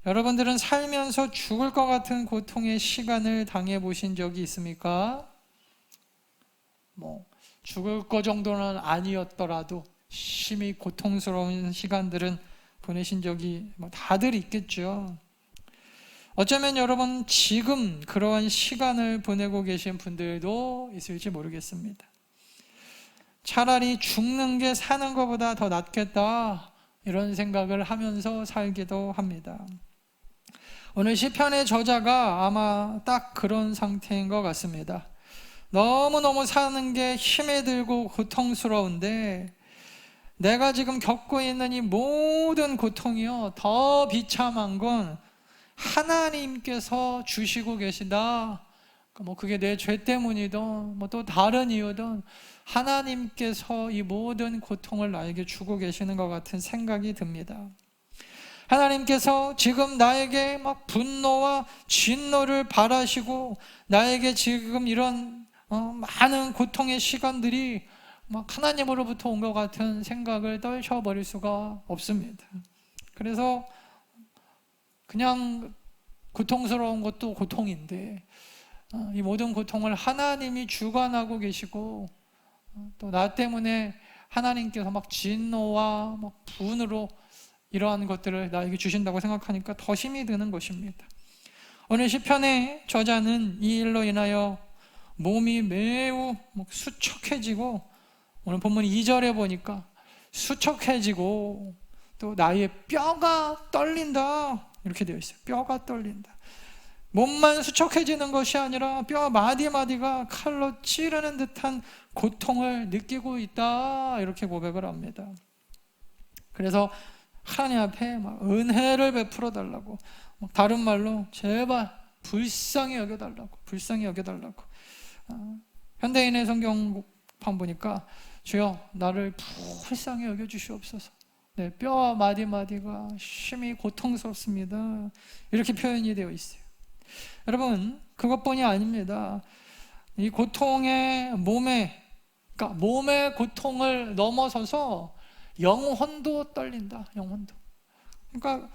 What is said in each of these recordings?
여러분들은 살면서 죽을 것 같은 고통의 시간을 당해보신 적이 있습니까? 죽을 것 정도는 아니었더라도 심히 고통스러운 시간들은 보내신 적이 다들 있겠죠. 어쩌면 여러분 지금 그러한 시간을 보내고 계신 분들도 있을지 모르겠습니다. 차라리 죽는 게 사는 것보다 더 낫겠다 이런 생각을 하면서 살기도 합니다. 오늘 시편의 저자가 아마 딱 그런 상태인 것 같습니다. 너무너무 사는 게 힘이 들고 고통스러운데 내가 지금 겪고 있는 이 모든 고통이요, 더 비참한 건 하나님께서 주시고 계시다. 그게 내 죄 때문이든 또 다른 이유든 하나님께서 이 모든 고통을 나에게 주고 계시는 것 같은 생각이 듭니다. 하나님께서 지금 나에게 분노와 진노를 바라시고 나에게 지금 이런 많은 고통의 시간들이 하나님으로부터 온 것 같은 생각을 떨쳐버릴 수가 없습니다. 그래서 그냥 고통스러운 것도 고통인데 이 모든 고통을 하나님이 주관하고 계시고 또 나 때문에 하나님께서 진노와 분으로 이러한 것들을 나에게 주신다고 생각하니까 더 힘이 드는 것입니다. 오늘 시편의 저자는 이 일로 인하여 몸이 매우 수척해지고, 오늘 본문 2절에 보니까 수척해지고 또 나의 뼈가 떨린다 이렇게 되어 있어요. 뼈가 떨린다. 몸만 수척해지는 것이 아니라 뼈 마디마디가 칼로 찌르는 듯한 고통을 느끼고 있다 이렇게 고백을 합니다. 그래서 하나님 앞에 은혜를 베풀어 달라고, 다른 말로 제발 불쌍히 여겨달라고, 현대인의 성경판 보니까 주여 나를 불쌍히 여겨주시옵소서, 내 뼈와 마디마디가 심히 고통스럽습니다 이렇게 표현이 되어 있어요. 여러분 그것뿐이 아닙니다. 이 고통의 몸의 고통을 넘어서서 영혼도 떨린다. 영혼도. 그러니까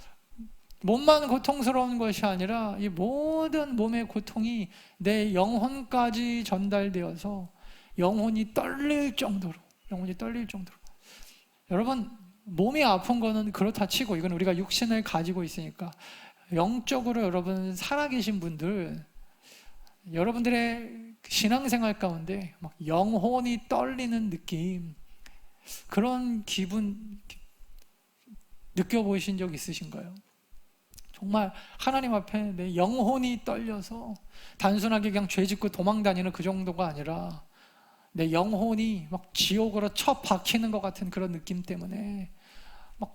몸만 고통스러운 것이 아니라 이 모든 몸의 고통이 내 영혼까지 전달되어서 영혼이 떨릴 정도로. 여러분 몸이 아픈 거는 그렇다 치고, 이건 우리가 육신을 가지고 있으니까, 영적으로 여러분 살아계신 분들, 여러분들의 신앙생활 가운데 영혼이 떨리는 느낌, 그런 기분 느껴보신 적 있으신가요? 정말 하나님 앞에 내 영혼이 떨려서 단순하게 그냥 죄 짓고 도망다니는 그 정도가 아니라 내 영혼이 지옥으로 쳐 박히는 것 같은 그런 느낌 때문에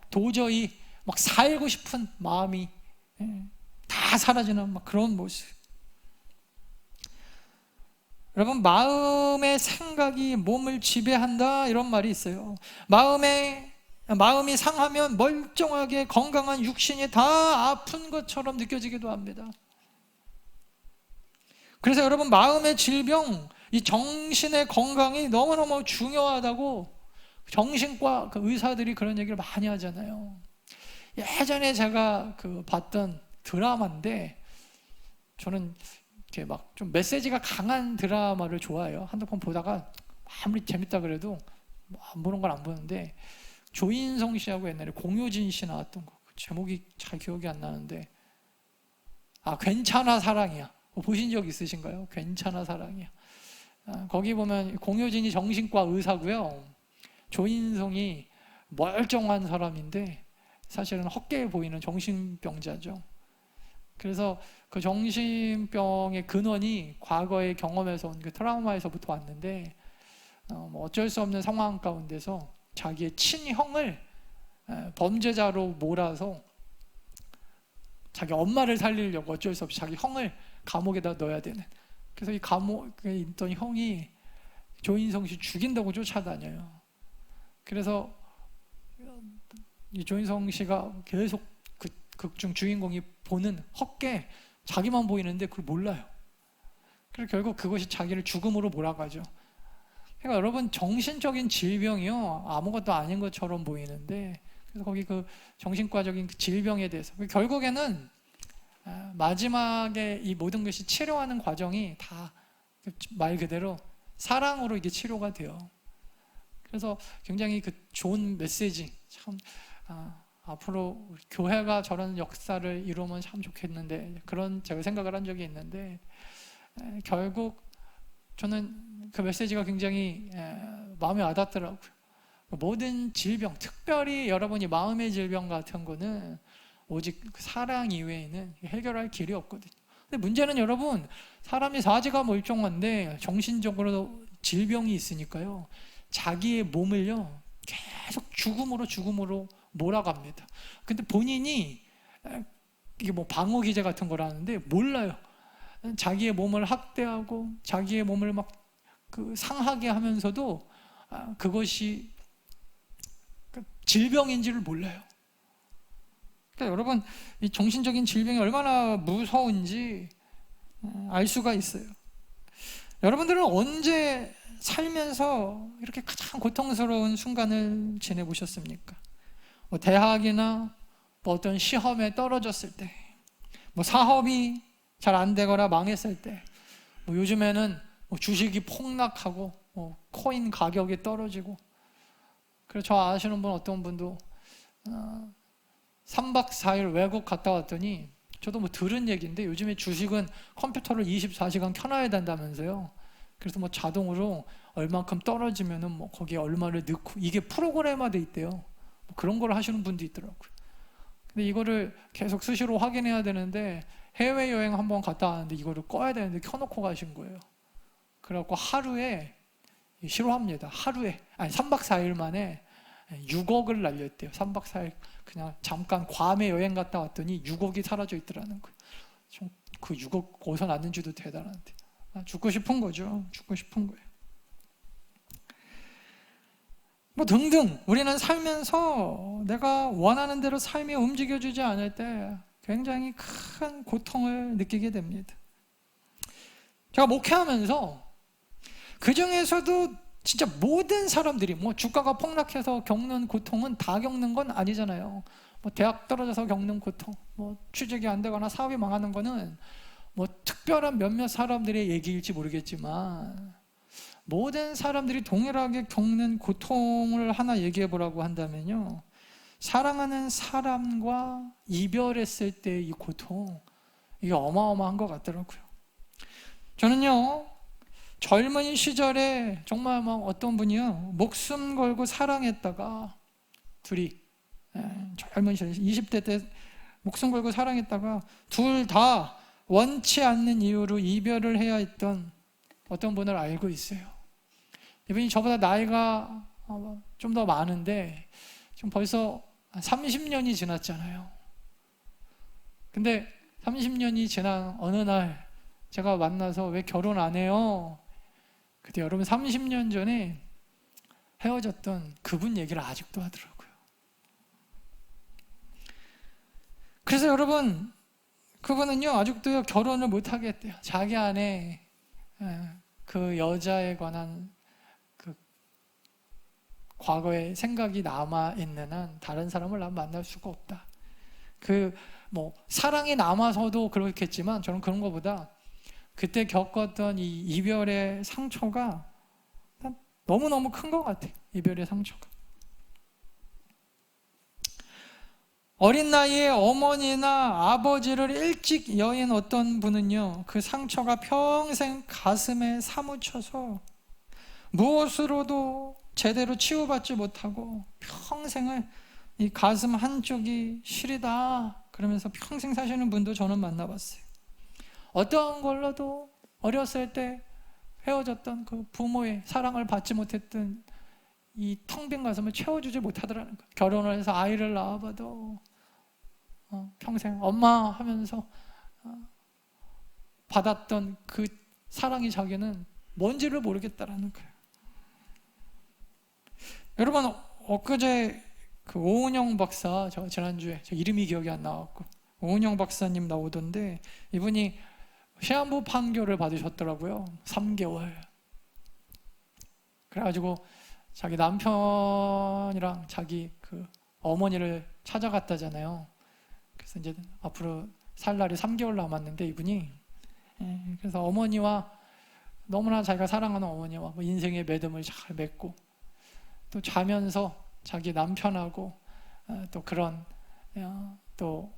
도저히 살고 싶은 마음이 다 사라지는 그런 모습. 여러분 마음의 생각이 몸을 지배한다 이런 말이 있어요. 마음이 상하면 멀쩡하게 건강한 육신이 다 아픈 것처럼 느껴지기도 합니다. 그래서 여러분 마음의 질병, 이 정신의 건강이 너무너무 중요하다고 정신과 의사들이 그런 얘기를 많이 하잖아요. 예전에 제가 봤던 드라마인데, 저는 이렇게 좀 메시지가 강한 드라마를 좋아해요. 핸드폰 보다가 아무리 재밌다 그래도 안 보는 건 안 보는데, 조인성 씨하고 옛날에 공효진 씨 나왔던 거, 제목이 잘 기억이 안 나는데, 괜찮아 사랑이야. 보신 적 있으신가요? 괜찮아 사랑이야. 거기 보면 공효진이 정신과 의사고요, 조인성이 멀쩡한 사람인데 사실은 헛되게 보이는 정신병자죠. 그래서 그 정신병의 근원이 과거의 경험에서 온 그 트라우마에서부터 왔는데, 어쩔 수 없는 상황 가운데서 자기의 친형을 범죄자로 몰아서 자기 엄마를 살리려고 어쩔 수 없이 자기 형을 감옥에다 넣어야 되는, 그래서 이 감옥에 있던 형이 조인성 씨 죽인다고 쫓아다녀요. 그래서 이 조인성 씨가 계속 그 극중 주인공이 보는 헛게 자기만 보이는데 그걸 몰라요. 그래서 결국 그것이 자기를 죽음으로 몰아가죠. 그러니까 여러분 정신적인 질병이요, 아무것도 아닌 것처럼 보이는데 그래서 거기 그 정신과적인 그 질병에 대해서 결국에는 마지막에 이 모든 것이 치료하는 과정이 다 말 그대로 사랑으로 이게 치료가 돼요. 그래서 굉장히 그 좋은 메시지, 참 앞으로 우리 교회가 저런 역사를 이루면 참 좋겠는데, 그런 제가 생각을 한 적이 있는데, 결국 저는 그 메시지가 굉장히 마음에 와닿더라고요. 모든 질병, 특별히 여러분이 마음의 질병 같은 거는 오직 사랑 이외에는 해결할 길이 없거든요. 근데 문제는 여러분, 사람이 사지가 멀쩡한데 정신적으로 질병이 있으니까요, 자기의 몸을요 계속 죽음으로 몰아갑니다. 근데 본인이 이게 뭐 방어 기제 같은 거라는데 몰라요. 자기의 몸을 학대하고 자기의 몸을 막 그 상하게 하면서도 그것이 질병인지를 몰라요. 그러니까 여러분, 이 정신적인 질병이 얼마나 무서운지 알 수가 있어요. 여러분들은 언제 살면서 이렇게 가장 고통스러운 순간을 지내보셨습니까? 뭐 대학이나 뭐 어떤 시험에 떨어졌을 때, 뭐 사업이 잘 안 되거나 망했을 때, 뭐 요즘에는 뭐 주식이 폭락하고 뭐 코인 가격이 떨어지고. 그래서 저 아시는 분 어떤 분도 3박 4일 외국 갔다 왔더니, 저도 뭐 들은 얘기인데 요즘에 주식은 컴퓨터를 24시간 켜놔야 된다면서요. 그래서 뭐 자동으로 얼만큼 떨어지면은 뭐 거기에 얼마를 넣고, 이게 프로그램화돼 있대요. 뭐 그런 걸 하시는 분도 있더라고요. 근데 이거를 계속 수시로 확인해야 되는데, 해외여행 한번 갔다 왔는데 이거를 꺼야 되는데 켜놓고 가신 거예요. 그래갖고 하루에, 싫어합니다. 하루에, 아니 3박 4일 만에 6억을 날렸대요. 3박 4일 그냥 잠깐 괌에 여행 갔다 왔더니 6억이 사라져 있더라는 거예요. 그 6억 어디서 났는지도 대단한데. 죽고 싶은 거죠. 죽고 싶은 거예요. 뭐 등등, 우리는 살면서 내가 원하는 대로 삶이 움직여주지 않을 때 굉장히 큰 고통을 느끼게 됩니다. 제가 목회하면서 그 중에서도 진짜 모든 사람들이 뭐 주가가 폭락해서 겪는 고통은 다 겪는 건 아니잖아요. 뭐 대학 떨어져서 겪는 고통, 뭐 취직이 안 되거나 사업이 망하는 거는 뭐 특별한 몇몇 사람들의 얘기일지 모르겠지만, 모든 사람들이 동일하게 겪는 고통을 하나 얘기해 보라고 한다면요, 사랑하는 사람과 이별했을 때 이 고통, 이게 어마어마한 것 같더라고요. 저는요, 젊은 시절에 정말 막 어떤 분이요, 목숨 걸고 사랑했다가 둘이, 젊은 시절 20대 때 목숨 걸고 사랑했다가 둘 다 원치 않는 이유로 이별을 해야 했던 어떤 분을 알고 있어요. 이분이 저보다 나이가 좀 더 많은데 지금 벌써 30년이 지났잖아요. 근데 30년이 지난 어느 날 제가 만나서 왜 결혼 안 해요? 그때 여러분 30년 전에 헤어졌던 그분 얘기를 아직도 하더라고요. 그래서 여러분, 그분은요 아직도 결혼을 못 하겠대요. 자기 안에 그 여자에 관한 그 과거의 생각이 남아 있는 한 다른 사람을 난 만날 수가 없다. 그 뭐 사랑이 남아서도 그렇겠지만, 저는 그런 것보다 그때 겪었던 이 이별의 상처가 너무너무 큰 것 같아요. 이별의 상처가. 어린 나이에 어머니나 아버지를 일찍 여인 어떤 분은요, 그 상처가 평생 가슴에 사무쳐서 무엇으로도 제대로 치유받지 못하고 평생을 이 가슴 한쪽이 시리다 그러면서 평생 사시는 분도 저는 만나봤어요. 어떠한 걸로도 어렸을 때 헤어졌던 그 부모의 사랑을 받지 못했던 이 텅 빈 가슴을 채워주지 못하더라는 거예요. 결혼을 해서 아이를 낳아봐도 평생 엄마 하면서 받았던 그 사랑이 자기는 뭔지를 모르겠다라는 거예요. 여러분, 엊그제 그 오은영 박사, 저 지난주에 저 이름이 기억이 안 나왔고 오은영 박사님 나오던데, 이분이 시한부 판결을 받으셨더라고요. 3개월. 그래가지고 자기 남편이랑 자기 그 어머니를 찾아갔다잖아요. 그래서 이제 앞으로 살 날이 3개월 남았는데 이분이 그래서 어머니와 너무나 자기가 사랑하는 어머니와 뭐 인생의 매듭을 잘 맺고 또 자면서 자기 남편하고 또 그런 또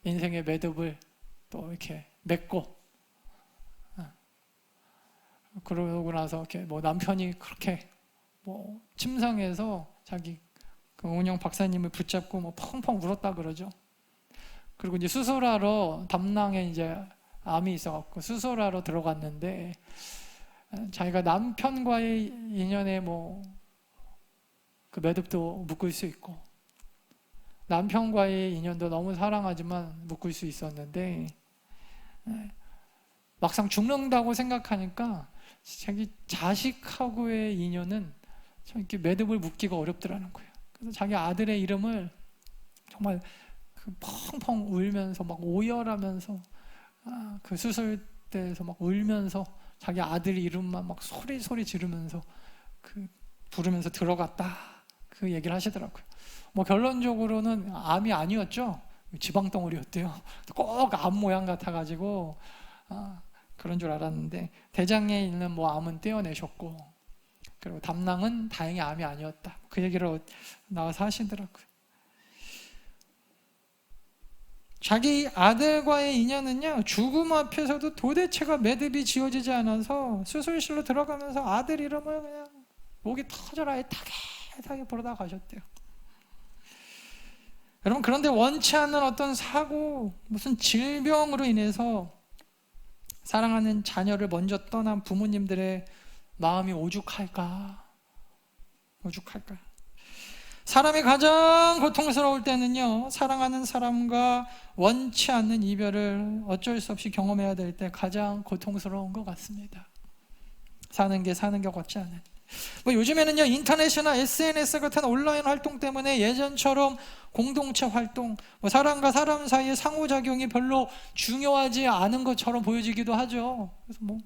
인생의 매듭을 또 이렇게 맺고 그러고 나서 이렇게 뭐 남편이 그렇게 뭐 침상에서 자기 그 은영 박사님을 붙잡고 뭐 펑펑 울었다 그러죠. 그리고 이제 수술하러 담낭에 이제 암이 있어갖고 수술하러 들어갔는데 자기가 남편과의 인연에 뭐 그 매듭도 묶을 수 있고 남편과의 인연도 너무 사랑하지만 묶을 수 있었는데 막상 죽는다고 생각하니까 자기 자식하고의 인연은 참 이렇게 매듭을 묶기가 어렵더라는 거예요. 그래서 자기 아들의 이름을 정말 그 펑펑 울면서 막 오열하면서 그 수술대에서 막 울면서 자기 아들 이름만 막 소리 지르면서 그 부르면서 들어갔다 그 얘기를 하시더라고요. 뭐 결론적으로는 암이 아니었죠. 지방 덩어리였대요. 꼭 암 모양 같아가지고 그런 줄 알았는데 대장에 있는 뭐 암은 떼어내셨고 그리고 담낭은 다행히 암이 아니었다. 그 얘기를 나와서 하시더라고요. 자기 아들과의 인연은요 죽음 앞에서도 도대체가 매듭이 지어지지 않아서 수술실로 들어가면서 아들 이름을 그냥 목이 터져라 애타게 부르다 가셨대요. 여러분 그런데 원치 않는 어떤 사고 무슨 질병으로 인해서 사랑하는 자녀를 먼저 떠난 부모님들의 마음이 오죽할까? 사람이 가장 고통스러울 때는요 사랑하는 사람과 원치 않는 이별을 어쩔 수 없이 경험해야 될 때 가장 고통스러운 것 같습니다. 사는 게 같지 않은 뭐 요즘에는요 인터넷이나 SNS 같은 온라인 활동 때문에 예전처럼 공동체 활동 뭐 사람과 사람 사이의 상호작용이 별로 중요하지 않은 것처럼 보여지기도 하죠. 그래서 뭐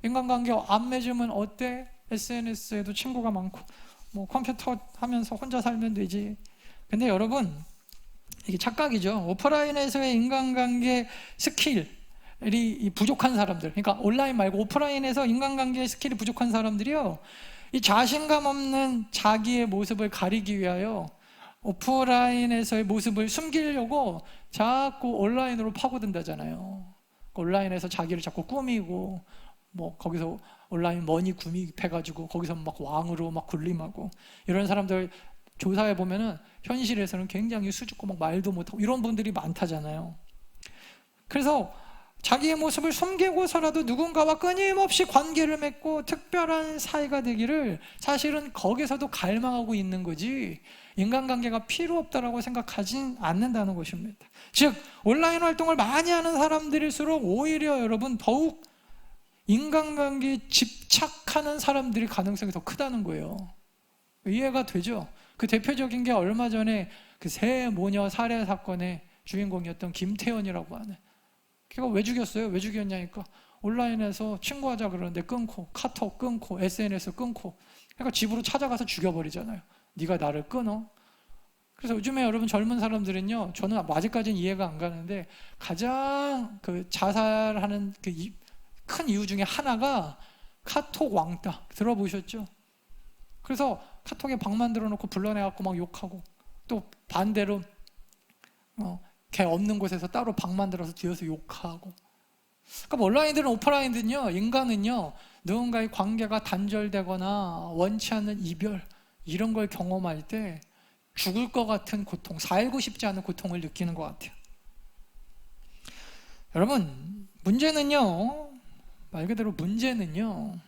인간관계 안 맺으면 어때? SNS에도 친구가 많고 뭐 컴퓨터 하면서 혼자 살면 되지. 근데 여러분 이게 착각이죠. 오프라인에서의 인간관계 스킬이 부족한 사람들, 그러니까 온라인 말고 오프라인에서 인간관계 스킬이 부족한 사람들이요 이 자신감 없는 자기의 모습을 가리기 위하여 오프라인에서의 모습을 숨기려고 자꾸 온라인으로 파고든다잖아요. 온라인에서 자기를 자꾸 꾸미고 뭐 거기서 온라인 머니 구입해가지고 거기서 막 왕으로 막 군림하고 이런 사람들 조사해 보면은 현실에서는 굉장히 수줍고 막 말도 못하고 이런 분들이 많다잖아요. 그래서 자기의 모습을 숨기고서라도 누군가와 끊임없이 관계를 맺고 특별한 사이가 되기를 사실은 거기서도 갈망하고 있는 거지 인간관계가 필요 없다라고 생각하진 않는다는 것입니다. 즉 온라인 활동을 많이 하는 사람들일수록 오히려 여러분 더욱 인간관계에 집착하는 사람들이 가능성이 더 크다는 거예요. 이해가 되죠? 그 대표적인 게 얼마 전에 그 새 모녀 살해 사건의 주인공이었던 김태현이라고 하는 걔가 왜 죽였어요? 왜 죽였냐니까 온라인에서 친구하자 그러는데 끊고 카톡 끊고 SNS 끊고 그러니까 집으로 찾아가서 죽여버리잖아요. 네가 나를 끊어? 그래서 요즘에 여러분 젊은 사람들은요 저는 아직까지는 이해가 안 가는데 가장 그 자살하는 그 큰 이유 중에 하나가 카톡 왕따 들어보셨죠? 그래서 카톡에 방 만들어 놓고 불러내갖고 막 욕하고 또 반대로 걔 없는 곳에서 따로 방 만들어서 뒤에서 욕하고 그러니까 온라인들은 오프라인들은요 인간은요 누군가의 관계가 단절되거나 원치 않는 이별 이런 걸 경험할 때 죽을 것 같은 고통 살고 싶지 않은 고통을 느끼는 것 같아요. 여러분 문제는요 말 그대로 문제는요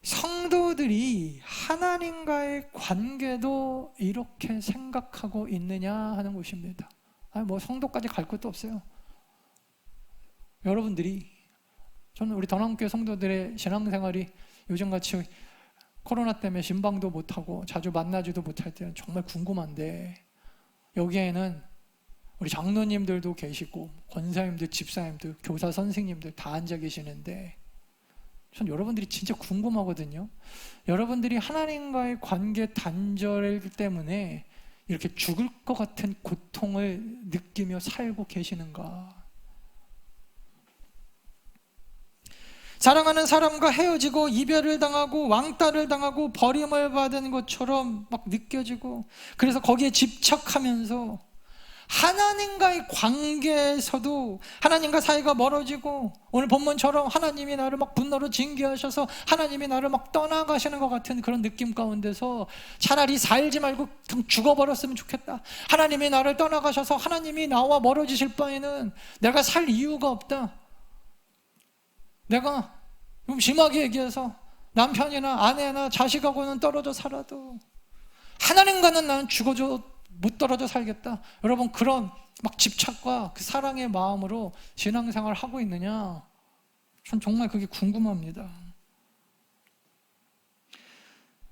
성도들이 하나님과의 관계도 이렇게 생각하고 있느냐 하는 것입니다. 아니 뭐 성도까지 갈 것도 없어요. 여러분들이 저는 우리 더남교회 성도들의 신앙생활이 요즘같이 코로나 때문에 신방도 못하고 자주 만나지도 못할 때는 정말 궁금한데 여기에는 우리 장로님들도 계시고 권사님들, 집사님들, 교사 선생님들 다 앉아 계시는데 전 여러분들이 진짜 궁금하거든요. 여러분들이 하나님과의 관계 단절 때문에 이렇게 죽을 것 같은 고통을 느끼며 살고 계시는가? 사랑하는 사람과 헤어지고 이별을 당하고 왕따를 당하고 버림을 받은 것처럼 막 느껴지고, 그래서 거기에 집착하면서 하나님과의 관계에서도 하나님과 사이가 멀어지고, 오늘 본문처럼 하나님이 나를 막 분노로 징계하셔서 하나님이 나를 막 떠나가시는 것 같은 그런 느낌 가운데서 차라리 살지 말고 그냥 죽어버렸으면 좋겠다. 하나님이 나를 떠나가셔서 하나님이 나와 멀어지실 바에는 내가 살 이유가 없다. 내가 좀 심하게 얘기해서 남편이나 아내나 자식하고는 떨어져 살아도 하나님과는 나는 죽어줘 못 떨어져 살겠다. 여러분, 그런 막 집착과 그 사랑의 마음으로 신앙생활을 하고 있느냐? 전 정말 그게 궁금합니다.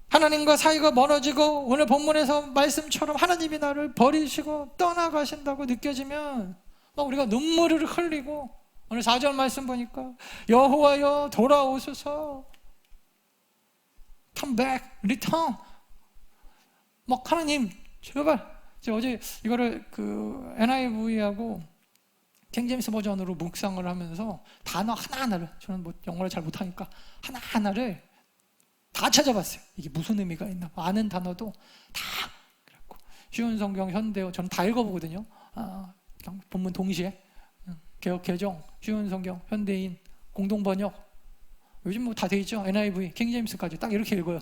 하나님과 사이가 멀어지고 오늘 본문에서 말씀처럼 하나님이 나를 버리시고 떠나가신다고 느껴지면 막 우리가 눈물을 흘리고, 오늘 4절 말씀 보니까 여호와여 돌아오소서, come back, return. 막 하나님 제발. 제가 어제 이거를 그 NIV하고 킹제임스 버전으로 묵상을 하면서 단어 하나하나를, 저는 뭐 영어를 잘 못하니까 하나하나를 다 찾아봤어요. 이게 무슨 의미가 있나, 아는 단어도 다. 그래갖고 쉬운 성경, 현대어 저는 다 읽어보거든요. 본문 동시에 개역 개정, 쉬운 성경, 현대인, 공동 번역, 요즘 뭐 다 돼 있죠. NIV, 킹제임스까지 딱 이렇게 읽어요.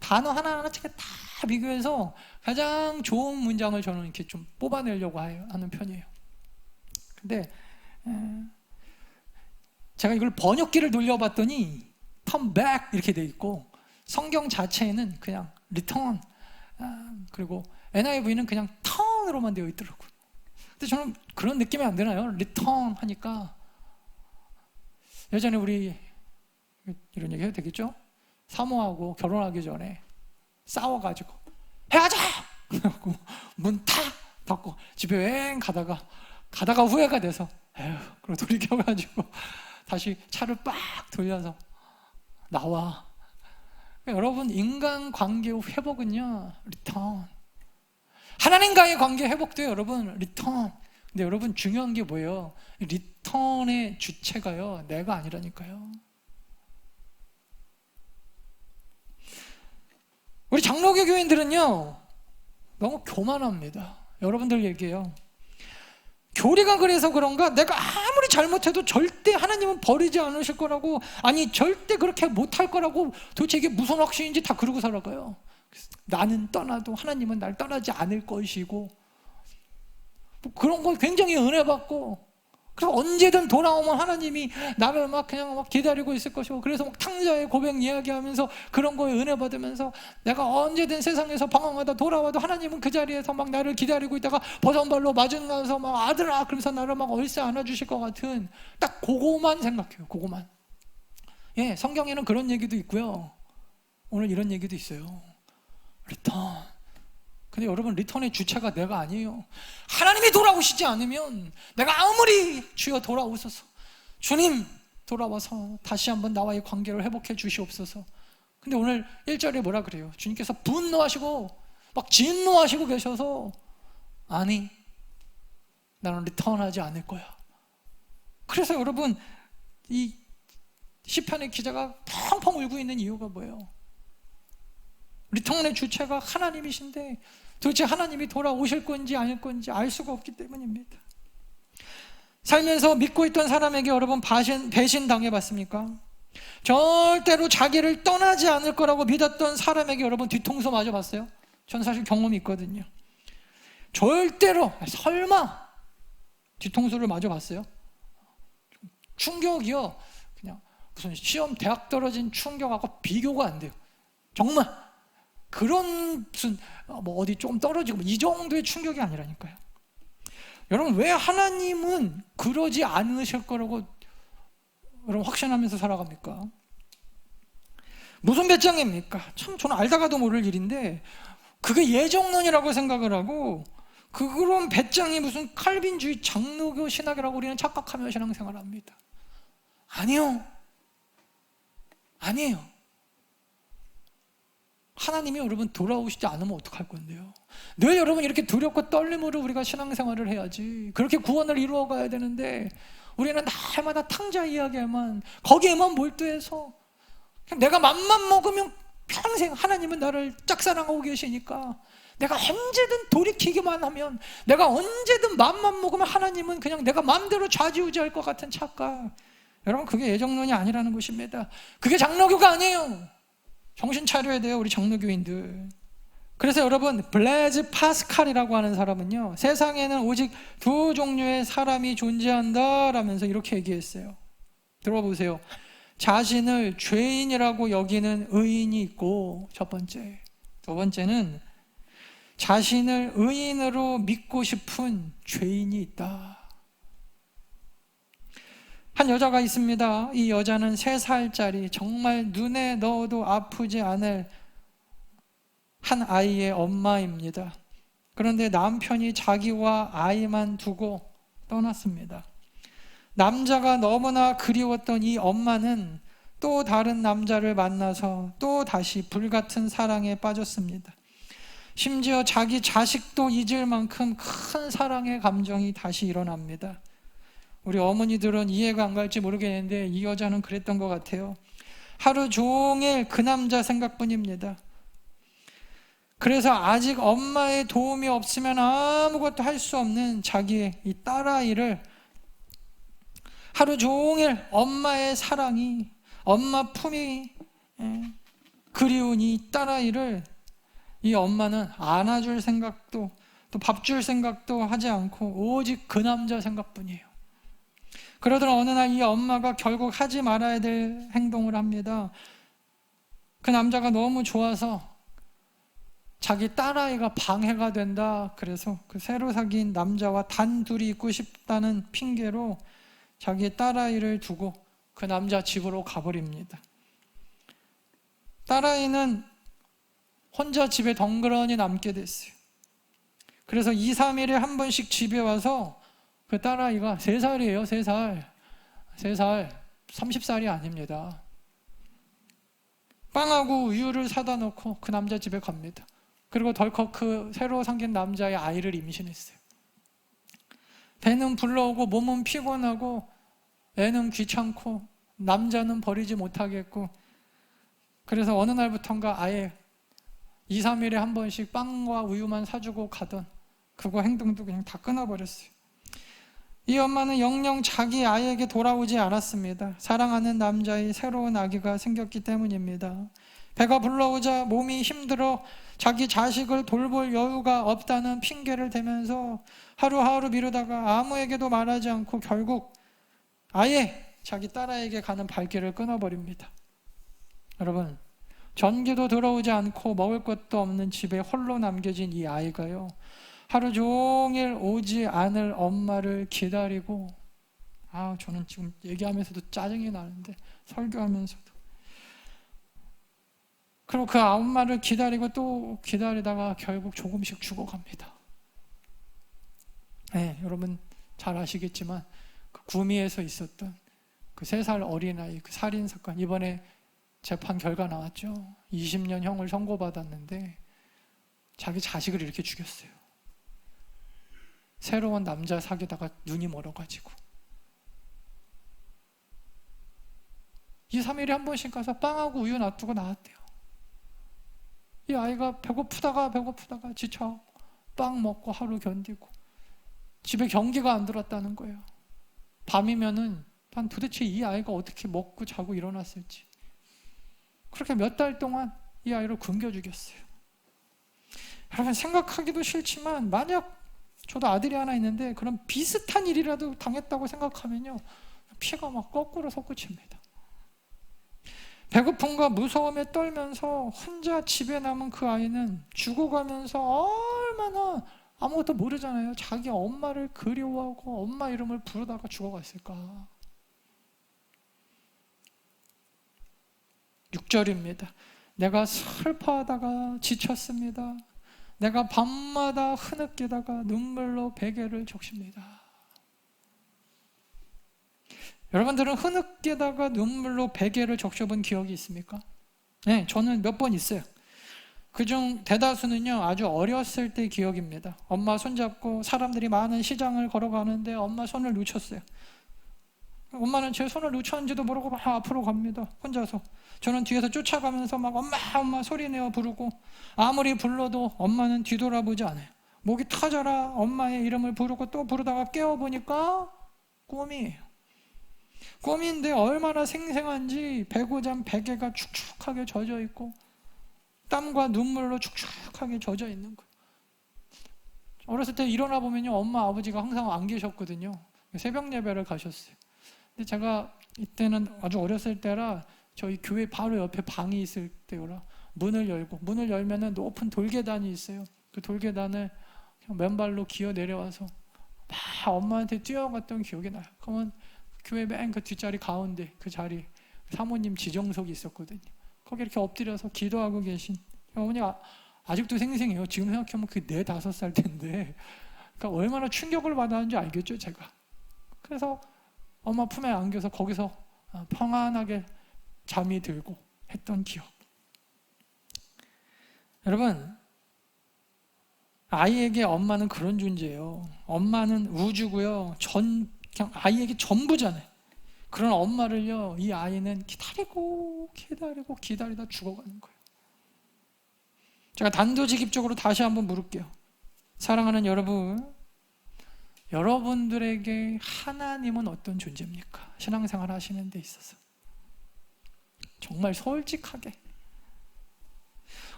단어 하나하나 다 비교해서 가장 좋은 문장을 저는 이렇게 좀 뽑아내려고 하는 편이에요. 근데 제가 이걸 번역기를 돌려봤더니 come back 이렇게 돼 있고, 성경 자체에는 그냥 return, 그리고 NIV는 그냥 turn으로만 되어 있더라고요. 근데 저는 그런 느낌이 안 드나요? return 하니까 예전에 우리 이런 얘기 해도 되겠죠? 사모하고 결혼하기 전에 싸워가지고 헤어져! 그래갖고 문 탁 닫고 집에 여행 가다가 후회가 돼서 에휴, 그러고 돌이켜가지고 다시 차를 빡 돌려서 나와. 여러분, 인간관계의 회복은요, 리턴. 하나님과의 관계 회복도 여러분 리턴. 근데 여러분 중요한 게 뭐예요? 리턴의 주체가요, 내가 아니라니까요. 우리 장로교 교인들은요 너무 교만합니다. 여러분들 얘기해요. 교리가 그래서 그런가, 내가 아무리 잘못해도 절대 하나님은 버리지 않으실 거라고, 아니 절대 그렇게 못할 거라고, 도대체 이게 무슨 확신인지 다 그러고 살아가요. 나는 떠나도 하나님은 날 떠나지 않을 것이고, 뭐 그런 거 굉장히 은혜 받고, 그래서 언제든 돌아오면 하나님이 나를 막 그냥 막 기다리고 있을 것이고, 그래서 막 탕자의 고백 이야기하면서 그런 거에 은혜 받으면서 내가 언제든 세상에서 방황하다 돌아와도 하나님은 그 자리에서 막 나를 기다리고 있다가 버선발로 맞은 가서 막 아들아 그러면서 나를 막 얼싸 안아주실 것 같은, 딱 그거만 생각해요. 그거만. 예, 성경에는 그런 얘기도 있고요, 오늘 이런 얘기도 있어요. 리턴. 근데 여러분, 리턴의 주체가 내가 아니에요. 하나님이 돌아오시지 않으면 내가 아무리 주여 돌아오소서, 주님 돌아와서 다시 한번 나와의 관계를 회복해 주시옵소서. 근데 오늘 1절에 뭐라 그래요? 주님께서 분노하시고 막 진노하시고 계셔서, 아니 나는 리턴하지 않을 거야. 그래서 여러분, 이 시편의 기자가 펑펑 울고 있는 이유가 뭐예요? 리턴의 주체가 하나님이신데 도대체 하나님이 돌아오실 건지 아닐 건지 알 수가 없기 때문입니다. 살면서 믿고 있던 사람에게 여러분 배신 당해봤습니까? 절대로 자기를 떠나지 않을 거라고 믿었던 사람에게 여러분 뒤통수 맞아봤어요? 전 사실 경험이 있거든요. 절대로, 설마 뒤통수를 맞아봤어요? 충격이요, 그냥 무슨 시험 대학 떨어진 충격하고 비교가 안 돼요. 정말 그런 무슨 뭐 어디 좀 떨어지고 이 정도의 충격이 아니라니까요. 여러분, 왜 하나님은 그러지 않으실 거라고 여러분 확신하면서 살아갑니까? 무슨 배짱입니까? 참 저는 알다가도 모를 일인데 그게 예정론이라고 생각을 하고, 그런 배짱이 무슨 칼빈주의 장로교 신학이라고 우리는 착각하며 신앙생활을 합니다. 아니에요. 하나님이 여러분 돌아오시지 않으면 어떡할 건데요? 늘 여러분 이렇게 두렵고 떨림으로 우리가 신앙생활을 해야지. 그렇게 구원을 이루어가야 되는데 우리는 날마다 탕자 이야기에만, 거기에만 몰두해서 내가 맘만 먹으면 평생 하나님은 나를 짝사랑하고 계시니까 내가 언제든 돌이키기만 하면, 내가 언제든 맘만 먹으면 하나님은 그냥 내가 마음대로 좌지우지할 것 같은 착각. 여러분 그게 예정론이 아니라는 것입니다. 그게 장로교가 아니에요. 정신 차려야 돼요, 우리 장로교인들. 그래서 여러분 블레즈 파스칼이라고 하는 사람은요, 세상에는 오직 두 종류의 사람이 존재한다 라면서 이렇게 얘기했어요. 들어보세요. 자신을 죄인이라고 여기는 의인이 있고, 첫 번째. 두 번째는 자신을 의인으로 믿고 싶은 죄인이 있다. 한 여자가 있습니다. 이 여자는 3살짜리 정말 눈에 넣어도 아프지 않을 한 아이의 엄마입니다. 그런데 남편이 자기와 아이만 두고 떠났습니다. 남자가 너무나 그리웠던 이 엄마는 또 다른 남자를 만나서 또 다시 불같은 사랑에 빠졌습니다. 심지어 자기 자식도 잊을 만큼 큰 사랑의 감정이 다시 일어납니다. 우리 어머니들은 이해가 안 갈지 모르겠는데 이 여자는 그랬던 것 같아요. 하루 종일 그 남자 생각뿐입니다. 그래서 아직 엄마의 도움이 없으면 아무것도 할 수 없는 자기의 이 딸아이를, 하루 종일 엄마의 사랑이, 엄마 품이 그리운 이 딸아이를 이 엄마는 안아줄 생각도, 또 밥 줄 생각도 하지 않고 오직 그 남자 생각뿐이에요. 그러던 어느 날 이 엄마가 결국 하지 말아야 될 행동을 합니다. 그 남자가 너무 좋아서 자기 딸아이가 방해가 된다, 그래서 그 새로 사귄 남자와 단둘이 있고 싶다는 핑계로 자기 딸아이를 두고 그 남자 집으로 가버립니다. 딸아이는 혼자 집에 덩그러니 남게 됐어요. 그래서 2, 3일에 한 번씩 집에 와서 그 딸아이가 3살이에요. 3살 30살이 아닙니다. 빵하고 우유를 사다 놓고 그 남자 집에 갑니다. 그리고 덜컥 그 새로 생긴 남자의 아이를 임신했어요. 배는 불러오고 몸은 피곤하고 애는 귀찮고 남자는 버리지 못하겠고, 그래서 어느 날부턴가 아예 2, 3일에 한 번씩 빵과 우유만 사주고 가던 그거 행동도 그냥 다 끊어버렸어요. 이 엄마는 영영 자기 아이에게 돌아오지 않았습니다. 사랑하는 남자의 새로운 아기가 생겼기 때문입니다. 배가 불러오자 몸이 힘들어 자기 자식을 돌볼 여유가 없다는 핑계를 대면서 하루하루 미루다가 아무에게도 말하지 않고 결국 아예 자기 딸아이에게 가는 발길을 끊어버립니다. 여러분, 전기도 들어오지 않고 먹을 것도 없는 집에 홀로 남겨진 이 아이가요, 하루 종일 오지 않을 엄마를 기다리고, 저는 지금 얘기하면서도 짜증이 나는데, 설교하면서도. 그리고 그 엄마를 기다리고 또 기다리다가 결국 조금씩 죽어갑니다. 네, 여러분 잘 아시겠지만 그 구미에서 있었던 그 3살 어린아이 그 살인사건, 이번에 재판 결과 나왔죠. 20년 형을 선고받았는데 자기 자식을 이렇게 죽였어요. 새로운 남자 사귀다가 눈이 멀어가지고 2, 3일에 한 번씩 가서 빵하고 우유 놔두고 나왔대요. 이 아이가 배고프다가 지쳐 빵 먹고 하루 견디고 집에 경기가 안 들었다는 거예요. 밤이면은 난 도대체 이 아이가 어떻게 먹고 자고 일어났을지. 그렇게 몇 달 동안 이 아이를 굶겨 죽였어요. 여러분, 생각하기도 싫지만 만약 저도 아들이 하나 있는데 그런 비슷한 일이라도 당했다고 생각하면요, 피가 막 거꾸로 솟구칩니다. 배고픔과 무서움에 떨면서 혼자 집에 남은 그 아이는 죽어가면서 얼마나 아무것도 모르잖아요. 자기 엄마를 그리워하고 엄마 이름을 부르다가 죽어갔을까. 6절입니다. 내가 슬퍼하다가 지쳤습니다. 내가 밤마다 흐느끼다가 눈물로 베개를 적십니다. 여러분들은 흐느끼다가 눈물로 베개를 적셔본 기억이 있습니까? 네, 저는 몇 번 있어요. 그중 대다수는요, 아주 어렸을 때 기억입니다. 엄마 손잡고 사람들이 많은 시장을 걸어가는데 엄마 손을 놓쳤어요. 엄마는 제 손을 놓쳤는지도 모르고 막 앞으로 갑니다. 혼자서. 저는 뒤에서 쫓아가면서 막 엄마 엄마 소리내어 부르고, 아무리 불러도 엄마는 뒤돌아보지 않아요. 목이 터져라 엄마의 이름을 부르고 또 부르다가 깨어보니까 꿈이에요. 꿈인데 얼마나 생생한지 배고잠 베개가 축축하게 젖어 있고 땀과 눈물로 축축하게 젖어 있는 거예요. 어렸을 때 일어나 보면요, 엄마 아버지가 항상 안 계셨거든요. 새벽 예배를 가셨어요. 근데 제가 이때는 아주 어렸을 때라 저희 교회 바로 옆에 방이 있을 때라 문을 열면은 높은 돌계단이 있어요. 그 돌계단을 그냥 맨발로 기어 내려와서 막 엄마한테 뛰어갔던 기억이 나요. 그러면 교회 맨 그 뒷자리 가운데 그 자리 사모님 지정석이 있었거든요. 거기 이렇게 엎드려서 기도하고 계신 어머니가 아직도 생생해요. 지금 생각하면 그 4, 5살 때인데, 그러니까 얼마나 충격을 받았는지 알겠죠, 제가. 그래서 엄마 품에 안겨서 거기서 평안하게 잠이 들고 했던 기억. 여러분, 아이에게 엄마는 그런 존재예요. 엄마는 우주고요. 그냥 아이에게 전부잖아요. 그런 엄마를요, 이 아이는 기다리다 죽어가는 거예요. 제가 단도직입적으로 다시 한번 물을게요. 사랑하는 여러분, 여러분들에게 하나님은 어떤 존재입니까? 신앙생활 하시는 데 있어서 정말 솔직하게.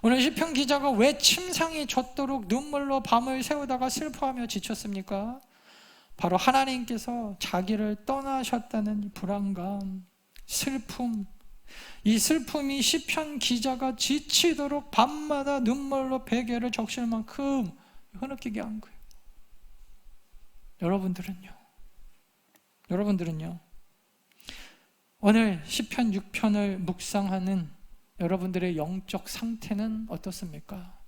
오늘 시편 기자가 왜 침상이 젖도록 눈물로 밤을 새우다가 슬퍼하며 지쳤습니까? 바로 하나님께서 자기를 떠나셨다는 이 불안감, 슬픔, 이 슬픔이 시편 기자가 지치도록 밤마다 눈물로 베개를 적실 만큼 흐느끼게 한 거예요. 여러분들은요, 오늘 시편 6편을 묵상하는 여러분들의 영적 상태는 어떻습니까?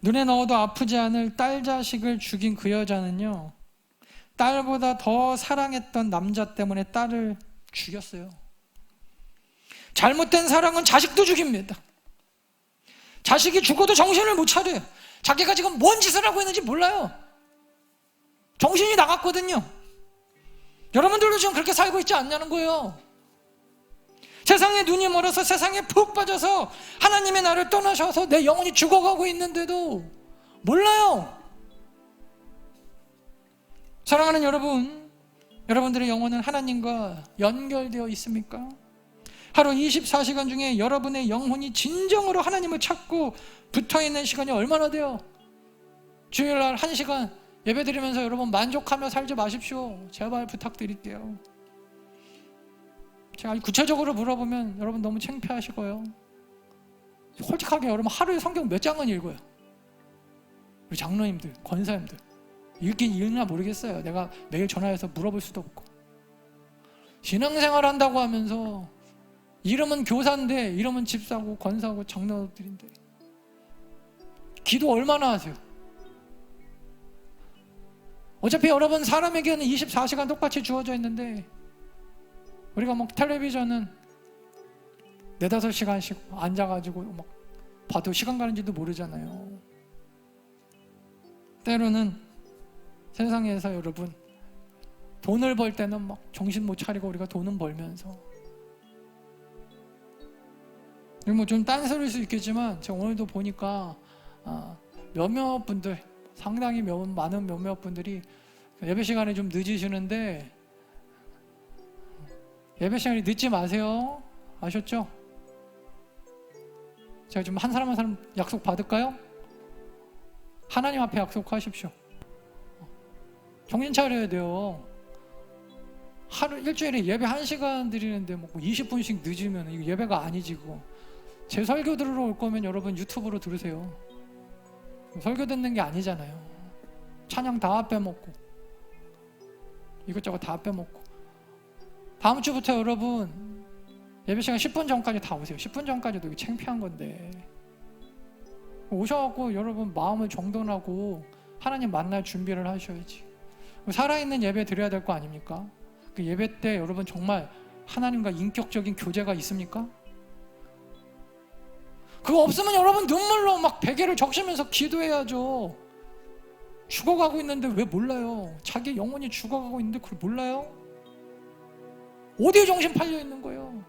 눈에 넣어도 아프지 않을 딸 자식을 죽인 그 여자는요, 딸보다 더 사랑했던 남자 때문에 딸을 죽였어요. 잘못된 사랑은 자식도 죽입니다. 자식이 죽어도 정신을 못 차려요. 자기가 지금 뭔 짓을 하고 있는지 몰라요. 정신이 나갔거든요. 여러분들도 지금 그렇게 살고 있지 않냐는 거예요. 세상에 눈이 멀어서 세상에 푹 빠져서 하나님의 나를 떠나셔서 내 영혼이 죽어가고 있는데도 몰라요. 사랑하는 여러분, 여러분들의 영혼은 하나님과 연결되어 있습니까? 하루 24시간 중에 여러분의 영혼이 진정으로 하나님을 찾고 붙어있는 시간이 얼마나 돼요? 주일날 1시간 예배드리면서 여러분 만족하며 살지 마십시오. 제발 부탁드릴게요. 제가 구체적으로 물어보면 여러분 너무 창피하시고요. 솔직하게 여러분 하루에 성경 몇 장은 읽어요? 우리 장로님들, 권사님들 읽긴 읽나 모르겠어요. 내가 매일 전화해서 물어볼 수도 없고. 신앙생활 한다고 하면서 이름은 교사인데 이름은 집사고 권사고 장로들인데 기도 얼마나 하세요? 어차피 여러분 사람에게는 24시간 똑같이 주어져 있는데 우리가 막 텔레비전은 4, 5시간씩 앉아가지고 막 봐도 시간 가는지도 모르잖아요. 때로는 세상에서 여러분 돈을 벌 때는 막 정신 못 차리고 우리가 돈은 벌면서 뭐 좀 딴소리일 수 있겠지만 제가 오늘도 보니까 몇몇 분들 상당히 많은 몇몇 분들이 예배 시간에 좀 늦으시는데 예배 시간에 늦지 마세요. 아셨죠? 제가 좀 한 사람 한 사람 약속 받을까요? 하나님 앞에 약속하십시오. 정신 차려야 돼요. 일주일에 예배 1시간 드리는데 뭐 20분씩 늦으면 이거 예배가 아니지. 그거. 제 설교 들으러 올 거면 여러분 유튜브로 들으세요. 설교 듣는 게 아니잖아요. 찬양 다 빼먹고 이것저것 다 빼먹고. 다음 주부터 여러분 예배 시간 10분 전까지 다 오세요. 10분 전까지도 이거 창피한 건데 오셔갖고 여러분 마음을 정돈하고 하나님 만날 준비를 하셔야지. 살아있는 예배 드려야 될 거 아닙니까? 그 예배 때 여러분 정말 하나님과 인격적인 교제가 있습니까? 그거 없으면 여러분 눈물로 막 베개를 적시면서 기도해야죠. 죽어가고 있는데 왜 몰라요? 자기 영혼이 죽어가고 있는데 그걸 몰라요? 어디에 정신 팔려 있는 거예요?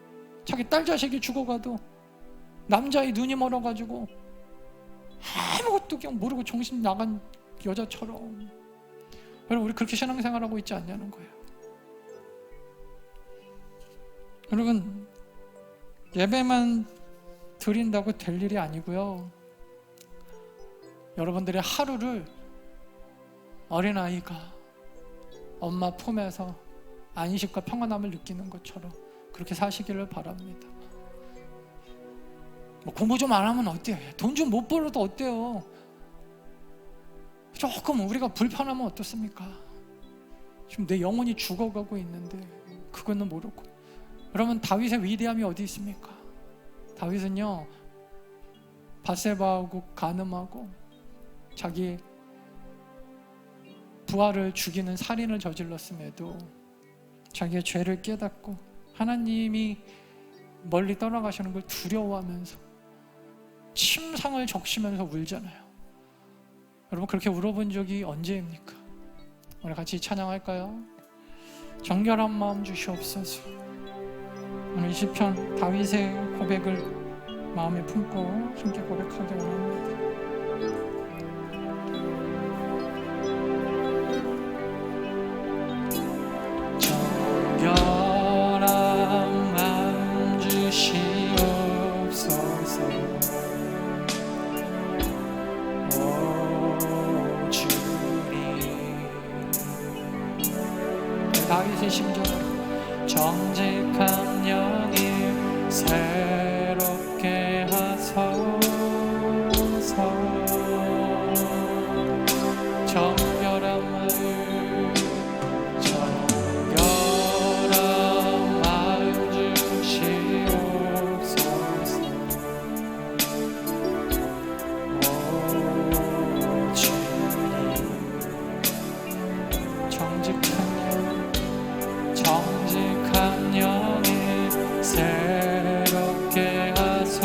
자기 딸 자식이 죽어가도 남자의 눈이 멀어가지고 아무것도 그냥 모르고 정신 나간 여자처럼. 여러분, 우리 그렇게 신앙생활하고 있지 않냐는 거예요. 여러분, 예배만 드린다고 될 일이 아니고요, 여러분들의 하루를 어린아이가 엄마 품에서 안식과 평안함을 느끼는 것처럼 그렇게 사시기를 바랍니다. 뭐 공부 좀 안 하면 어때요? 돈 좀 못 벌어도 어때요? 조금 우리가 불편하면 어떻습니까? 지금 내 영혼이 죽어가고 있는데 그거는 모르고. 여러분, 다윗의 위대함이 어디 있습니까? 다윗은요, 밧세바하고 간음하고 자기 부하를 죽이는 살인을 저질렀음에도 자기의 죄를 깨닫고 하나님이 멀리 떠나가시는 걸 두려워하면서 침상을 적시면서 울잖아요. 여러분, 그렇게 울어본 적이 언제입니까? 오늘 같이 찬양할까요? 정결한 마음 주시옵소서. 오늘 이 시편 다윗의 고백을 마음에 품고 함께 고백하기 원합니다. 정결한 마음 주시옵소서. 오 주님. 다윗의 심정, 정직한 영이 새롭게 하소서. 정결한 마음 주시옵소서. 오 주님. 정직한 영이 새롭게 하소서.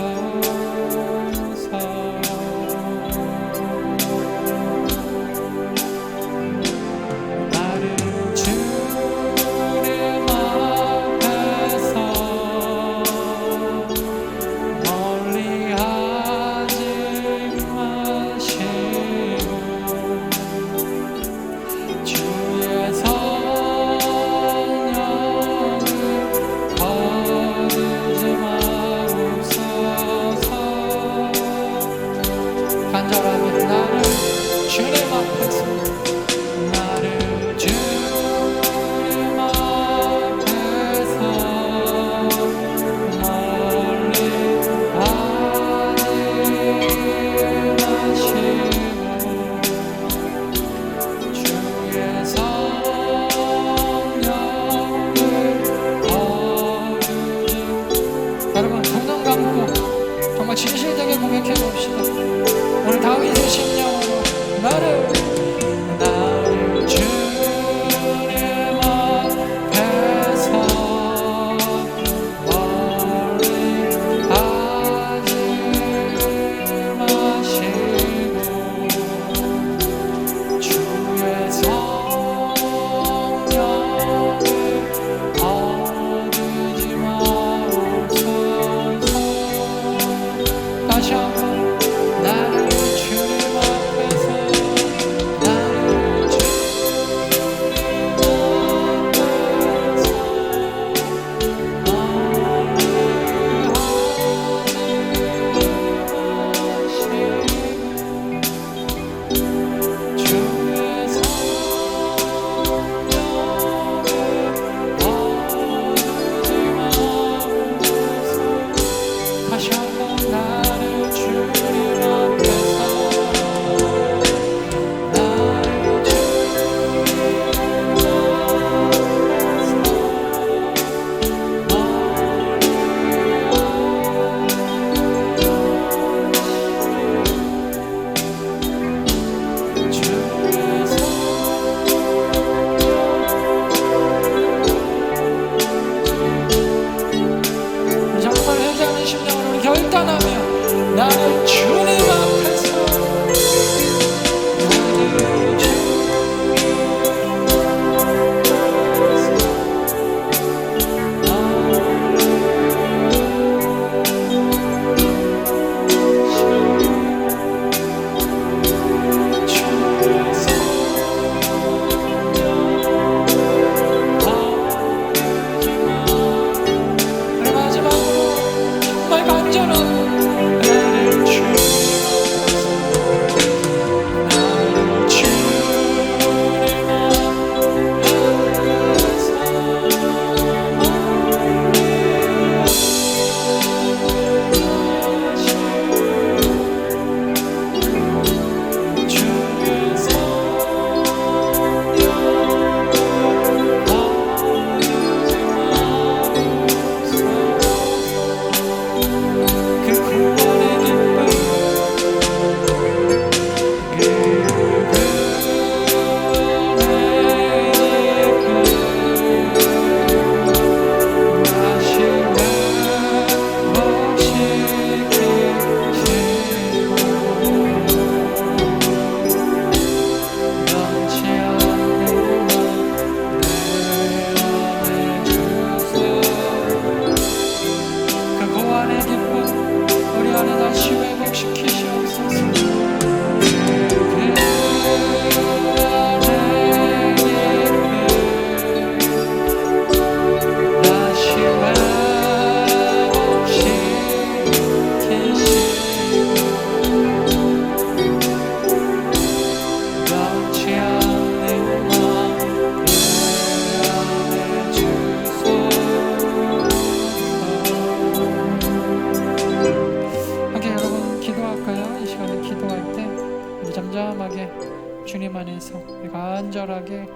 간절하게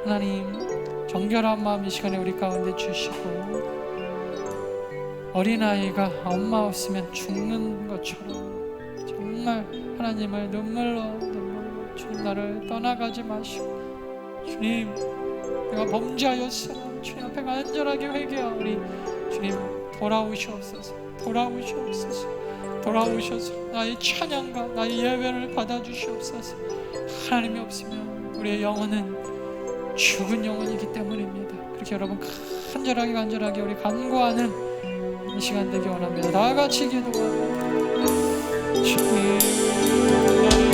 하나님 정결한 마음 이 시간에 우리 가운데 주시고, 어린아이가 엄마 없으면 죽는 것처럼 정말 하나님을 눈물로 주님 나를 떠나가지 마시고, 주님 내가 범죄하였으나 주님 앞에 간절하게 회개하오니 주님 돌아오시옵소서. 돌아오셔서 나의 찬양과 나의 예배를 받아주시옵소서. 하나님이 없으면 우리의 영혼은 죽은 영혼이기 때문입니다. 그렇게 여러분 간절하게 우리 간구하는 이 시간 되기 원합니다. 다 같이 기도합니다. 주님